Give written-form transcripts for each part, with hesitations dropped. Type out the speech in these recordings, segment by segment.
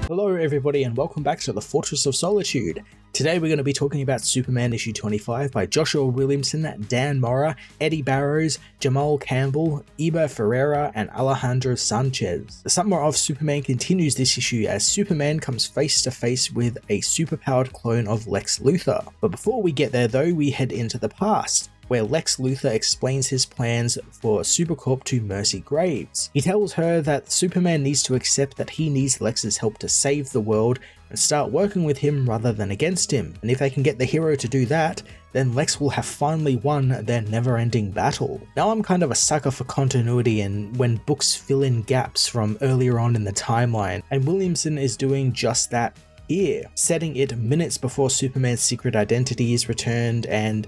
Hello everybody and welcome back to the Fortress of Solitude. Today we're going to be talking about Superman issue 25 by Joshua Williamson, Dan Mora, Eddie Barrows, Jamal Campbell, Iber Ferreira and Alejandro Sanchez. The summer of Superman continues this issue as Superman comes face to face with a superpowered clone of Lex Luthor. But before we get there though, we head into the past, where Lex Luthor explains his plans for Supercorp to Mercy Graves. He tells her that Superman needs to accept that he needs Lex's help to save the world and start working with him rather than against him, and if they can get the hero to do that, then Lex will have finally won their never-ending battle. Now I'm kind of a sucker for continuity and when books fill in gaps from earlier on in the timeline, and Williamson is doing just that here, setting it minutes before Superman's secret identity is returned and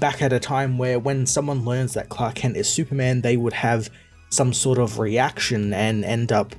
back at a time where when someone learns that Clark Kent is Superman, they would have some sort of reaction and end up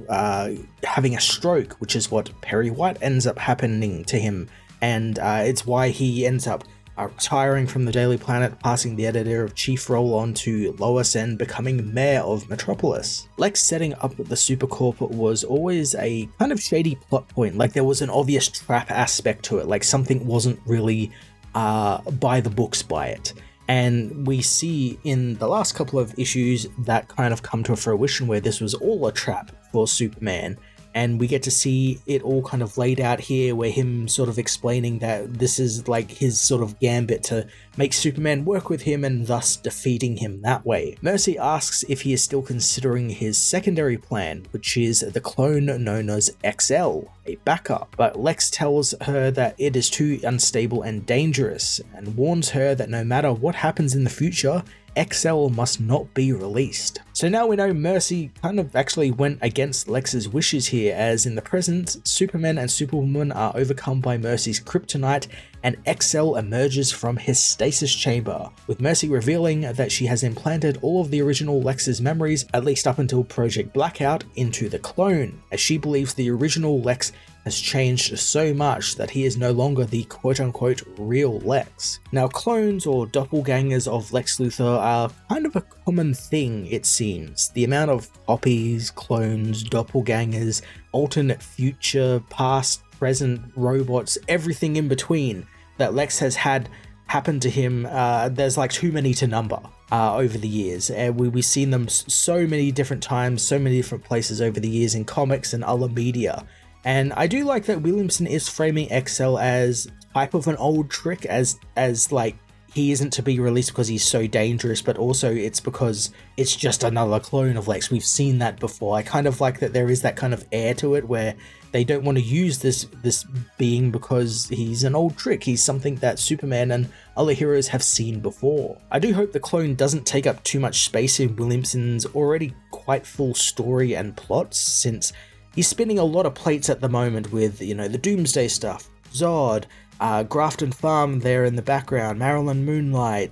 having a stroke, which is what Perry White ends up happening to him, and it's why he ends up retiring from the Daily Planet, passing the editor-in-chief role on to Lois and becoming mayor of Metropolis. Lex setting up the Supercorp was always a kind of shady plot point, like there was an obvious trap aspect to it, like something wasn't really by the books by it. And we see in the last couple of issues that kind of come to fruition where this was all a trap for Superman. And we get to see it all kind of laid out here, where him sort of explaining that this is like his sort of gambit to make Superman work with him and thus defeating him that way. Mercy asks if he is still considering his secondary plan, which is the clone known as XL, a backup, but Lex tells her that it is too unstable and dangerous, and warns her that no matter what happens in the future, XL must not be released. So now we know Mercy kind of actually went against Lex's wishes here, as in the present, Superman and Superwoman are overcome by Mercy's kryptonite and XL emerges from his stasis chamber, with Mercy revealing that she has implanted all of the original Lex's memories, at least up until Project Blackout, into the clone, as she believes the original Lex has changed so much that he is no longer the quote-unquote real Lex. Now clones or doppelgangers of Lex Luthor are kind of a common thing, it seems. The amount of copies, clones, doppelgangers, alternate future, past, present, robots, everything in between that Lex has had happen to him, there's like too many to number over the years. We've seen them so many different times, so many different places over the years in comics and other media. And I do like that Williamson is framing XL as type of an old trick, as like he isn't to be released because he's so dangerous, but also it's because it's just another clone of Lex. We've seen that before. I kind of like that there is that kind of air to it where they don't want to use this being because he's an old trick. He's something that Superman and other heroes have seen before. I do hope the clone doesn't take up too much space in Williamson's already quite full story and plots, since he's spinning a lot of plates at the moment with, you know, the Doomsday stuff, Zod, Grafton Farm there in the background, Marilyn Moonlight,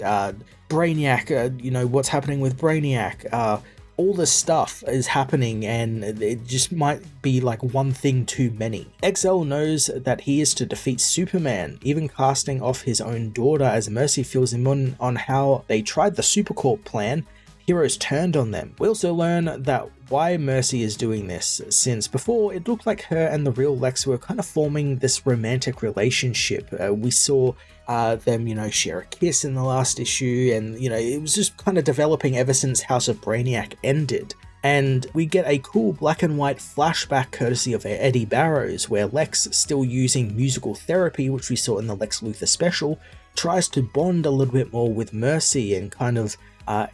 Brainiac, you know, what's happening with Brainiac, all this stuff is happening and it just might be like one thing too many. XL knows that he is to defeat Superman, even casting off his own daughter as Mercy fills him in on how they tried the Supercorp plan. Heroes turned on them. We also learn that why Mercy is doing this, since before it looked like her and the real Lex were kind of forming this romantic relationship. We saw them, you know, share a kiss in the last issue, and, you know, it was just kind of developing ever since House of Brainiac ended. And we get a cool black and white flashback courtesy of Eddie Barrows, where Lex, still using musical therapy, which we saw in the Lex Luthor special, tries to bond a little bit more with Mercy and kind of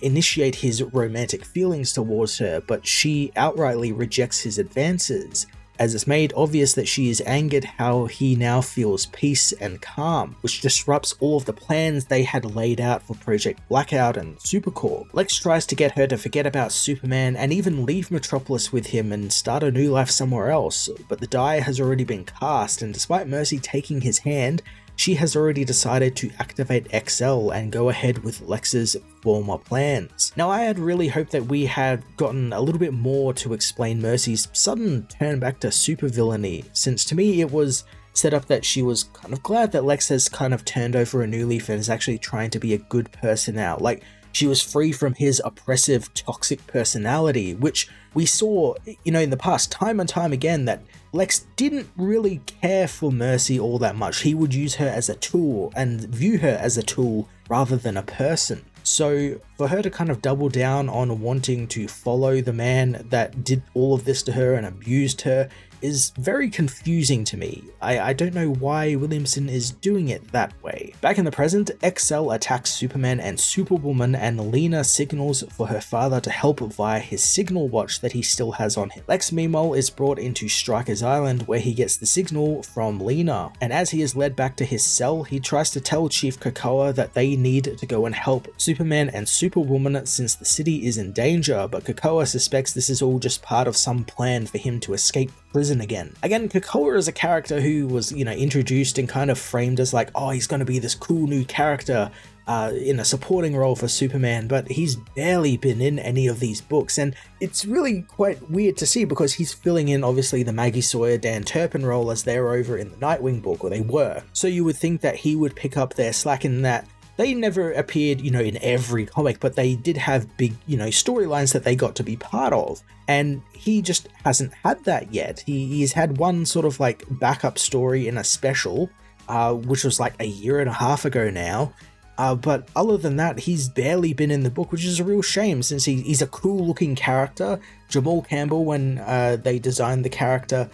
initiate his romantic feelings towards her, but she outrightly rejects his advances, as it's made obvious that she is angered how he now feels peace and calm, which disrupts all of the plans they had laid out for Project Blackout and Supercorp. Lex tries to get her to forget about Superman and even leave Metropolis with him and start a new life somewhere else, but the die has already been cast, and despite Mercy taking his hand, she has already decided to activate XL and go ahead with Lex's former plans. Now, I had really hoped that we had gotten a little bit more to explain Mercy's sudden turn back to supervillainy, since to me it was set up that she was kind of glad that Lex has kind of turned over a new leaf and is actually trying to be a good person now. Like, She was free from his oppressive, toxic personality, which we saw, in the past time and time again that Lex didn't really care for Mercy all that much. He would use her as a tool and view her as a tool rather than a person. So for her to kind of double down on wanting to follow the man that did all of this to her and abused her is very confusing to me. I don't know why Williamson is doing it that way. Back in the present, XL attacks Superman and Superwoman, and Lena signals for her father to help via his signal watch that he still has on him. Lex meanwhile is brought into Stryker's Island where he gets the signal from Lena, and as he is led back to his cell, he tries to tell Chief Krakoa that they need to go and help Superman and Superwoman since the city is in danger, but Krakoa suspects this is all just part of some plan for him to escape prison again. Krakoa is a character who was, introduced and kind of framed as like, oh, he's going to be this cool new character in a supporting role for Superman, but he's barely been in any of these books, and it's really quite weird to see because he's filling in obviously the Maggie Sawyer, Dan Turpin role as they're over in the Nightwing book, or they were. So you would think that he would pick up their slack in that. They never appeared, in every comic, but they did have big, storylines that they got to be part of. And he just hasn't had that yet. He's had one sort of like backup story in a special, which was like a year and a half ago now. But other than that, he's barely been in the book, which is a real shame since he's a cool looking character. Jamal Campbell, when they designed the character,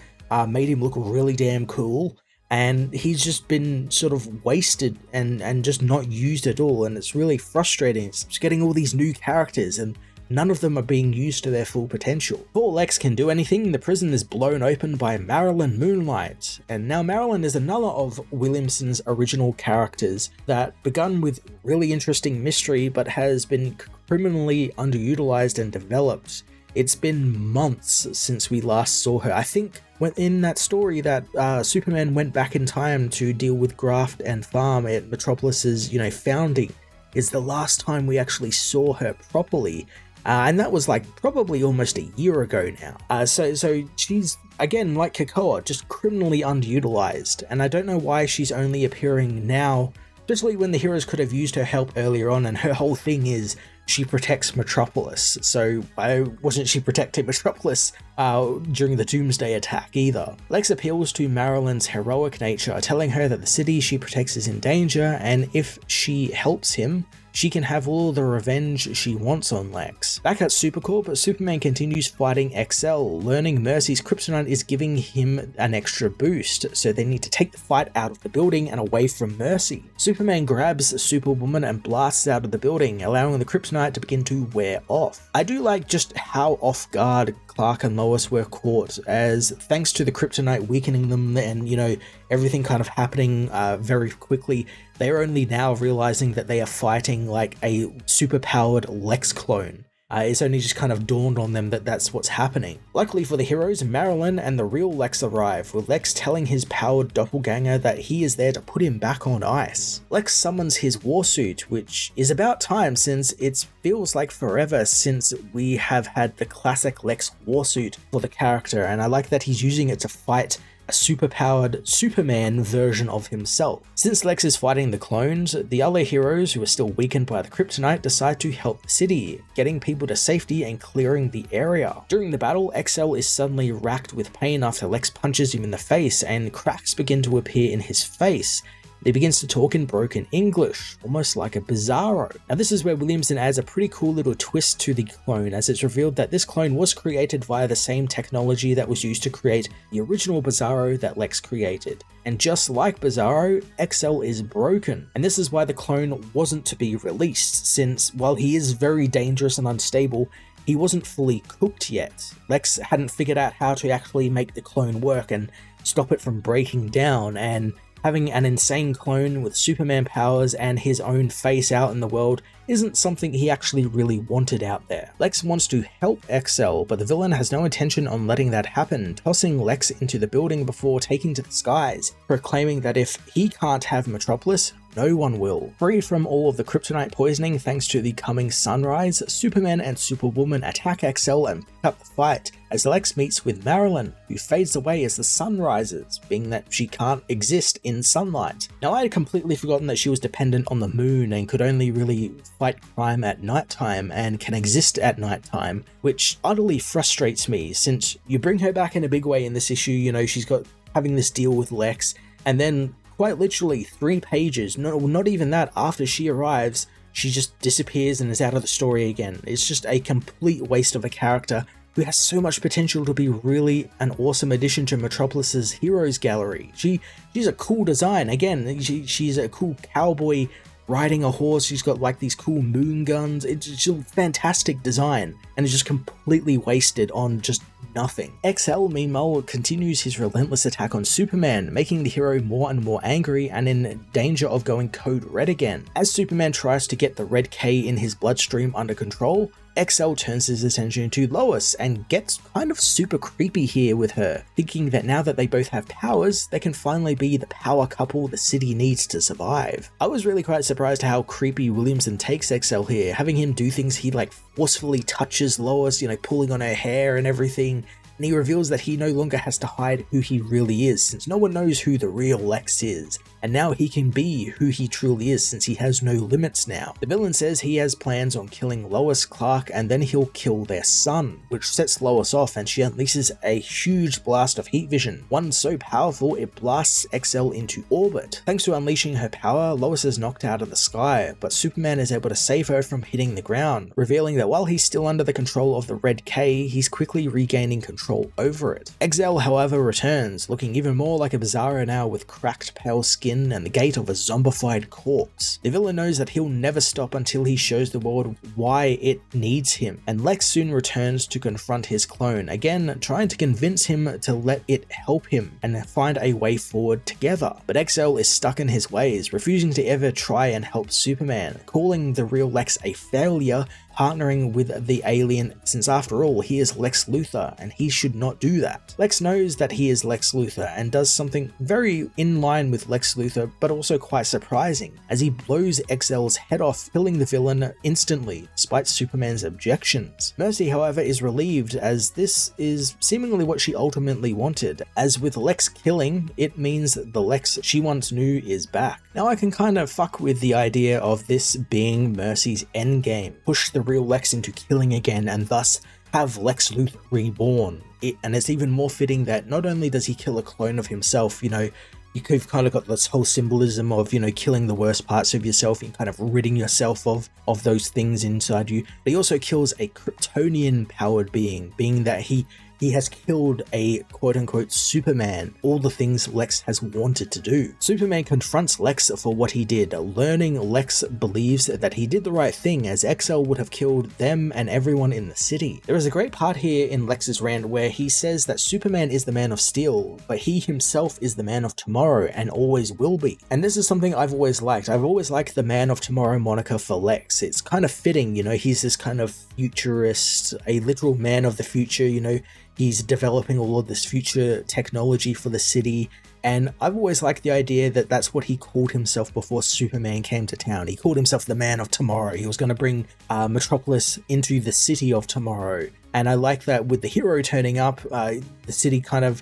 made him look really damn cool. And he's just been sort of wasted and just not used at all, and it's really frustrating. It's getting all these new characters and none of them are being used to their full potential. Before Lex can do anything, the prison is blown open by Marilyn Moonlight, and now Marilyn is another of Williamson's original characters that begun with really interesting mystery but has been criminally underutilized and developed. It's been months since we last saw her. I think in that story that Superman went back in time to deal with Graft and Farm at Metropolis's, founding is the last time we actually saw her properly. And that was like probably almost a year ago now. So she's, again, like Krakoa, just criminally underutilized. And I don't know why she's only appearing now, especially when the heroes could have used her help earlier on, and her whole thing is she protects Metropolis. So why wasn't she protecting Metropolis during the Doomsday attack either? Lex appeals to Marilyn's heroic nature, telling her that the city she protects is in danger, and if she helps him, she can have all the revenge she wants on Lex. Back at Supercorp, Superman continues fighting XL. Learning Mercy's kryptonite is giving him an extra boost, so they need to take the fight out of the building and away from Mercy. Superman grabs Superwoman and blasts out of the building, allowing the kryptonite to begin to wear off. I do like just how off guard Clark and Lois were caught, as thanks to the kryptonite weakening them and, everything kind of happening very quickly, they're only now realizing that they are fighting like a superpowered Lex clone. It's only just kind of dawned on them that that's what's happening. Luckily for the heroes, Marilyn and the real Lex arrive, with Lex telling his powered doppelganger that he is there to put him back on ice. Lex summons his warsuit, which is about time since it feels like forever since we have had the classic Lex warsuit for the character, and I like that he's using it to fight a superpowered Superman version of himself. Since Lex is fighting the clones, the other heroes who are still weakened by the kryptonite decide to help the city, getting people to safety and clearing the area. During the battle, XL is suddenly racked with pain after Lex punches him in the face, and cracks begin to appear in his face. He begins to talk in broken English, almost like a Bizarro. Now this is where Williamson adds a pretty cool little twist to the clone, as it's revealed that this clone was created via the same technology that was used to create the original Bizarro that Lex created. And just like Bizarro, XL is broken, and this is why the clone wasn't to be released, since while he is very dangerous and unstable, he wasn't fully cooked yet. Lex hadn't figured out how to actually make the clone work and stop it from breaking down, and having an insane clone with Superman powers and his own face out in the world isn't something he actually really wanted out there. Lex wants to help XL, but the villain has no intention on letting that happen, tossing Lex into the building before taking to the skies, proclaiming that if he can't have Metropolis, no one will. Free from all of the kryptonite poisoning thanks to the coming sunrise, Superman and Superwoman attack XL and pick up the fight, as Lex meets with Marilyn, who fades away as the sun rises, being that she can't exist in sunlight. Now, I had completely forgotten that she was dependent on the moon and could only really fight crime at nighttime and can exist at nighttime, which utterly frustrates me, since you bring her back in a big way in this issue. You know, she's got having this deal with Lex, and then quite literally 3 pages, no, not even that, after she arrives, she just disappears and is out of the story again. It's just a complete waste of a character who has so much potential to be really an awesome addition to Metropolis's heroes gallery. She's a cool design. Again, she's a cool cowboy riding a horse. She's got like these cool moon guns. It's a fantastic design, and it's just completely wasted on just nothing. XL, meanwhile, continues his relentless attack on Superman, making the hero more and more angry and in danger of going code red again. As Superman tries to get the red K in his bloodstream under control, XL turns his attention to Lois and gets kind of super creepy here with her, thinking that now that they both have powers, they can finally be the power couple the city needs to survive. I was really quite surprised how creepy Williamson takes XL here, having him do things he like forcefully touches Lois, you know, pulling on her hair and everything. And he reveals that he no longer has to hide who he really is, since no one knows who the real Lex is. And now he can be who he truly is, since he has no limits now. The villain says he has plans on killing Lois, Clark, and then he'll kill their son, which sets Lois off, and she unleashes a huge blast of heat vision, one so powerful it blasts XL into orbit. Thanks to unleashing her power, Lois is knocked out of the sky, but Superman is able to save her from hitting the ground, revealing that while he's still under the control of the Red K, he's quickly regaining control over it. XL, however, returns, looking even more like a Bizarro now, with cracked pale skin and the gait of a zombified corpse. The villain knows that he'll never stop until he shows the world why it needs him, and Lex soon returns to confront his clone, again trying to convince him to let it help him and find a way forward together. But XL is stuck in his ways, refusing to ever try and help Superman, calling the real Lex a failure, partnering with the alien, since after all he is Lex Luthor and he should not do that. Lex knows that he is Lex Luthor and does something very in line with Lex Luthor, but also quite surprising, as he blows XL's head off, killing the villain instantly despite Superman's objections. Mercy, however, is relieved, as this is seemingly what she ultimately wanted, as with Lex killing, it means the Lex she once knew is back. Now I can kind of fuck with the idea of this being Mercy's endgame, push the real Lex into killing again and thus have Lex Luthor reborn. And it's even more fitting that not only does he kill a clone of himself, you know, you've kind of got this whole symbolism of, you know, killing the worst parts of yourself and kind of ridding yourself of those things inside you, but he also kills a Kryptonian powered being that he has killed a quote-unquote Superman, all the things Lex has wanted to do. Superman confronts Lex for what he did, learning Lex believes that he did the right thing, as XL would have killed them and everyone in the city. There is a great part here in Lex's rant where he says that Superman is the man of steel, but he himself is the man of tomorrow and always will be. And this is something I've always liked. I've always liked the man of tomorrow moniker for Lex. It's kind of fitting, you know, he's this kind of futurist, a literal man of the future, you know, he's developing all of this future technology for the city, and I've always liked the idea that that's what he called himself before Superman came to town. He called himself the man of tomorrow. He was going to bring Metropolis into the city of tomorrow, and I like that with the hero turning up, the city kind of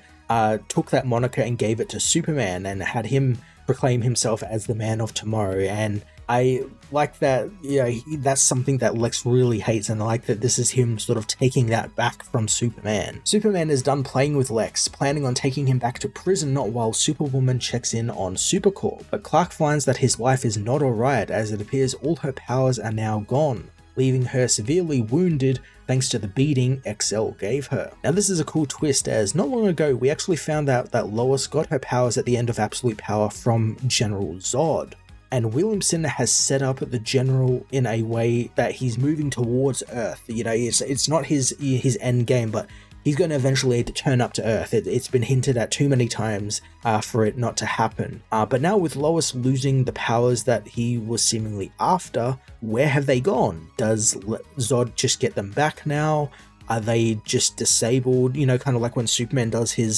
took that moniker and gave it to Superman and had him proclaim himself as the man of tomorrow. And I like that, you know, that's something that Lex really hates, and I like that this is him sort of taking that back from Superman. Superman is done playing with Lex, planning on taking him back to prison, not while Superwoman checks in on Supercorp, but Clark finds that his wife is not alright, as it appears all her powers are now gone, leaving her severely wounded thanks to the beating XL gave her. Now this is a cool twist, as not long ago we actually found out that Lois got her powers at the end of Absolute Power from General Zod. And Williamson has set up the General in a way that he's moving towards Earth. You know, it's not his end game, but he's going to eventually turn up to Earth. It's been hinted at too many times for it not to happen. But now with Lois losing the powers that he was seemingly after, where have they gone? Does Zod just get them back now? Are they just disabled? You know, kind of like when Superman does his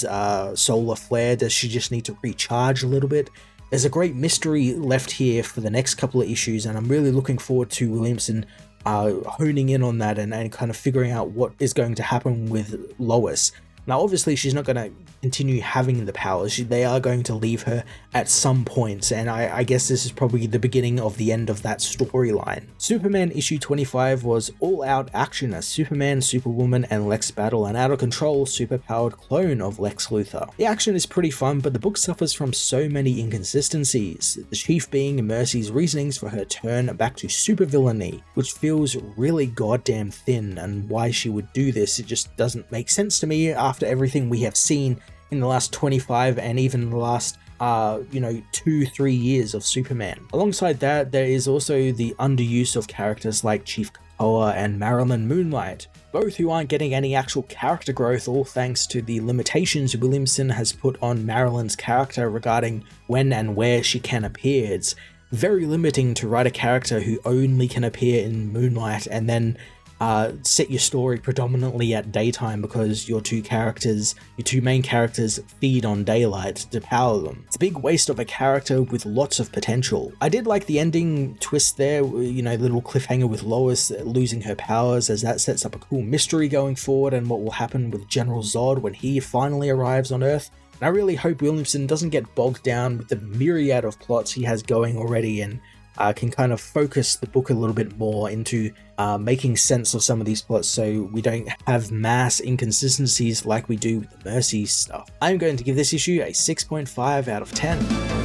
solar flare, does she just need to recharge a little bit? There's a great mystery left here for the next couple of issues, and I'm really looking forward to Williamson honing in on that and kind of figuring out what is going to happen with Lois. Now, obviously, she's not going to continue having the powers. They are going to leave her at some point, and I guess this is probably the beginning of the end of that storyline. Superman issue 25 was all-out action as Superman, Superwoman, and Lex battle an out-of-control, superpowered clone of Lex Luthor. The action is pretty fun, but the book suffers from so many inconsistencies, the chief being Mercy's reasonings for her turn back to supervillainy, which feels really goddamn thin, and why she would do this, it just doesn't make sense to me after everything we have seen in the last 25 and even the last 2-3 years of Superman. Alongside that, there is also the underuse of characters like Chief Krakoa and Marilyn Moonlight, both who aren't getting any actual character growth, all thanks to the limitations Williamson has put on Marilyn's character regarding when and where she can appear. It's very limiting to write a character who only can appear in Moonlight and then set your story predominantly at daytime because your two main characters feed on daylight to power them. It's a big waste of a character with lots of potential. I did like the ending twist there, little cliffhanger with Lois losing her powers, as that sets up a cool mystery going forward and what will happen with General Zod when he finally arrives on Earth. And I really hope Williamson doesn't get bogged down with the myriad of plots he has going already and can kind of focus the book a little bit more into making sense of some of these plots so we don't have mass inconsistencies like we do with the Mercy stuff. I'm going to give this issue a 6.5 out of 10.